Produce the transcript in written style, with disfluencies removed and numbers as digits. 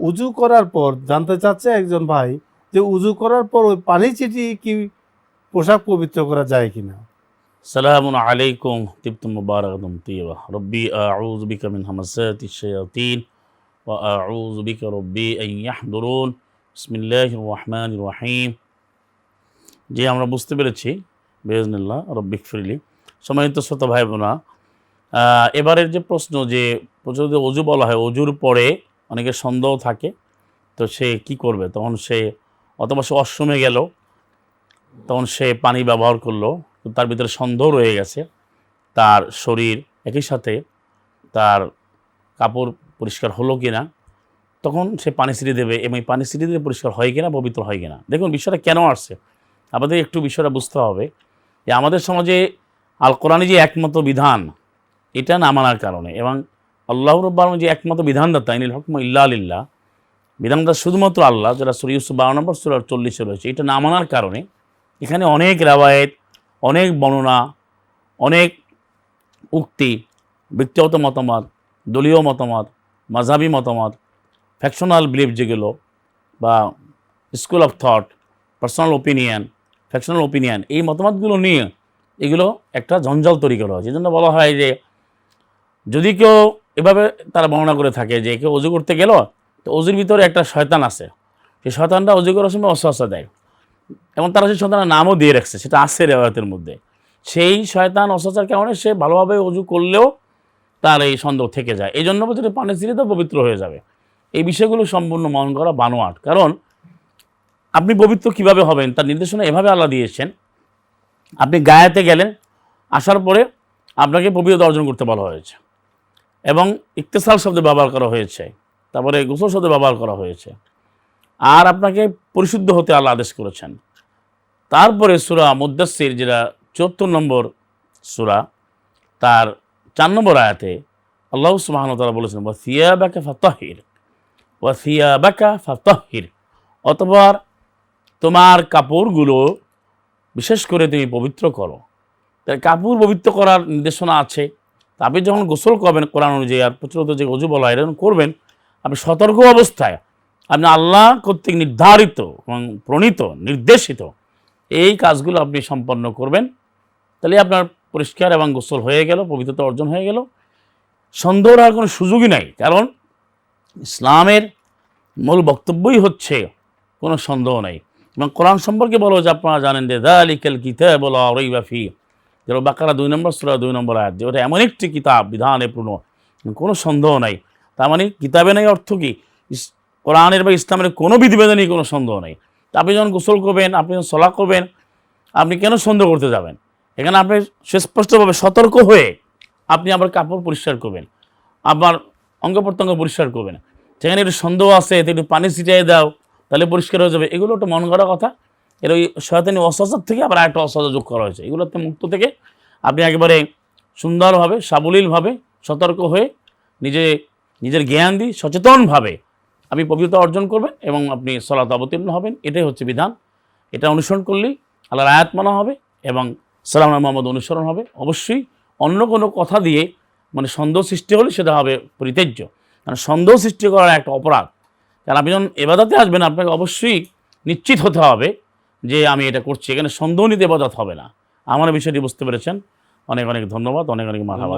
উজু করার পর জানতে চাচ্ছে একজন ভাই যে উজু করার পর ওই পানি ছিটিয়ে কি পোশাক পবিত্র করা যায় কিনা। সালামুন আলাইকুম তিবতুম মুবারাকাতুম তিয়বা রব্বি আউযু বিকা মিন হামাযাতিশ শায়াতিন ওয়া আউযু বিকা রব্বি আন ইয়াহদুরুন বিসমিল্লাহির রহমানির রহিম। যে আমরা বুঝতে পেরেছি বিইজনিল্লাহ রব্বিগফিরলি। সম্মানিত শ্রোতা ভাই বোনা, এবারের যে প্রশ্ন যে যদি অজু বলা হয়, অজুর পরে অনেকের সন্দেহ থাকে, তো সে কি করবে? তখন সে অথবা সে ওয়াশরুমে গেল, তখন সে পানি ব্যবহার করলো, তো তার ভিতরে সন্দেহ রয়ে গেছে তার শরীর একই সাথে তার কাপড় পরিষ্কার হলো কিনা, তখন সে পানি ছিটিয়ে দেবে এবং পানি ছিটিয়ে দিলে পরিষ্কার হয় কিনা, পবিত্র হয় কিনা। দেখুন বিষয়টা কেন আসছে, আমাদের একটু বিষয়টা বুঝতে হবে যে আমাদের সমাজে আল কোরআনে যে একমত বিধান, এটা না মানার কারণে, এবং আল্লাহ রাব্বুল আলামিন যে একমত বিধানদাতা, ইনিল হুকমু ইল্লা লিল্লাহ, বিধানদাতা শুধুমাত্র আল্লাহ, যেটা সূরা ইউসুফ 12 নম্বর সূরার 40-এ রয়েছে, এটা না মানার কারণে এখানে অনেক রাওয়ায়েত, অনেক বর্ণনা, অনেক উক্তি, ব্যক্তিগত মতামত, দলীয় মতামত, মাযহাবী মতামত, ফ্যাকশনাল বিলিফ যেগুলো, বা school of thought, personal opinion, factional opinion, এই মতামতগুলো নিয়ে এগুলো একটা জঞ্জাল তৈরি করা হয়েছে। এই জন্য বলা হয় যে যদি কেউ এভাবে তারা বর্ণনা করে থাকে যে কেউ অজু করতে গেল, তো অজুর ভিতরে একটা শয়তান আছে, সেই শয়তানটা অজু করার সময় ওয়াসওয়াসা দেয়, এবং তারা সেই শয়তানের নামও দিয়ে রাখছে, সেটা আছে রেওয়ায়াতের মধ্যে। সেই শয়তান ওয়াসওয়াসার কারণে সে ভালোভাবে অজু করলেও তার এই সন্দেহ থেকে যায়, এই জন্য বলছে পানি ছিটিয়ে তো পবিত্র হয়ে যাবে। এই বিষয়গুলো সম্পূর্ণ মন করা বানোয়াট। কারণ আপনি পবিত্র কিভাবে হবেন তার নির্দেশনা এভাবে আল্লাহ দিয়েছেন। আপনি গায়াতে গেলেন, আসার পরে আপনাকে পবিত্রতা অর্জন করতে বলা হয়েছে, এবং ইক্তেসাল শব্দে ব্যবহার করা হয়েছে, তারপরে গোসল শব্দে ব্যবহার করা হয়েছে, আর আপনাকে পরিশুদ্ধ হতে আল্লাহ আদেশ করেছেন। তারপরে সূরা মুদ্দাসসির, যেটা ৭৪ নম্বর সূরা, তার ৪ নম্বর আয়াতে আল্লাহ সুবহানাহু ওয়া তাআলা বলেছেন, ওয়া সিয়াবাকা ফাতাহহির, ওয়া সিয়াবাকা ফাতাহহির, অতঃপর তোমার কাপড়গুলো বিশেষ করে তুমি পবিত্র করো। তাই কাপড় পবিত্র করার নির্দেশনা আছে। তা আপনি যখন গোসল করবেন কোরআন অনুযায়ী, আর প্রচলিত যে অজু বলা হয় এরকম করবেন, আপনি সতর্ক অবস্থায় আপনি আল্লাহ কর্তৃক নির্ধারিত এবং প্রণীত নির্দেশিত এই কাজগুলো আপনি সম্পন্ন করবেন, তাহলে আপনার পরিষ্কার এবং গোসল হয়ে গেল, পবিত্রতা অর্জন হয়ে গেল। সন্দেহ হওয়ার কোনো সুযোগই নাই, কারণ ইসলামের মূল বক্তব্যই হচ্ছে কোনো সন্দেহ নাই। এবং কোরআন সম্পর্কে বলো যে আপনারা জানেন যে যালিকাল কিতাবু লা রাইবা ফীহি, যেটা বাকারা 2 নম্বর সূরা 2 নম্বর আয়াত, যে ওটা এমন একটি কিতাব, বিধানে পূর্ণ, কোনো সন্দেহ নাই। তার মানে কিতাবে নাই অর্থ কি, কোরআনের বা ইসলামের কোনো বিধিবিধানেই কোনো সন্দেহ নেই। তা আপনি যখন গোসল করবেন, আপনি যখন সালাত করবেন, আপনি কেন সন্দেহ করতে যাবেন? এখানে আপনি সুস্পষ্টভাবে সতর্ক হয়ে আপনি আবার কাপড় পরিষ্কার করবেন, আবার অঙ্গ প্রত্যঙ্গ পরিষ্কার করবেন। সেখানে একটু সন্দেহ আছে, এতে একটু পানি ছিটিয়ে দাও, তাহলে পরিষ্কার হয়ে যাবে, এগুলো একটা মন গড়া কথা। এর ওই শয়তানি ওয়াসওয়াসা থেকে আবার একটা ওয়াসওয়াসা যোগ করা হয়েছে। এগুলোতে মুক্ত থেকে আপনি একেবারে সুন্দরভাবে, সাবলীলভাবে, সতর্ক হয়ে নিজের জ্ঞান দিয়ে সচেতনভাবে আপনি পবিত্রতা অর্জন করবেন এবং আপনি সালাত অবতীর্ণ হবেন। এটাই হচ্ছে বিধান। এটা অনুসরণ করলেই আল্লাহর আয়াত মানা হবে এবং সাল্লাল্লাহু আলাইহি মুহাম্মদ অনুসরণ হবে। অবশ্যই অন্য কোনো কথা দিয়ে মানে সন্দেহ সৃষ্টি হলে সেটা হবে পরিত্যাজ্য। কারণ সন্দেহ সৃষ্টি করার একটা অপরাধ। কারণ আপনি যখন ইবাদতে আসবেন, আপনাকে অবশ্যই নিশ্চিত হতে হবে যে আমি এটা করছি, এখানে সন্দেহ নিতে ইবাদত হবে না। আমার বিষয়টি বুঝতে পেরেছেন, অনেক অনেক ধন্যবাদ, অনেক অনেক মারহাবা।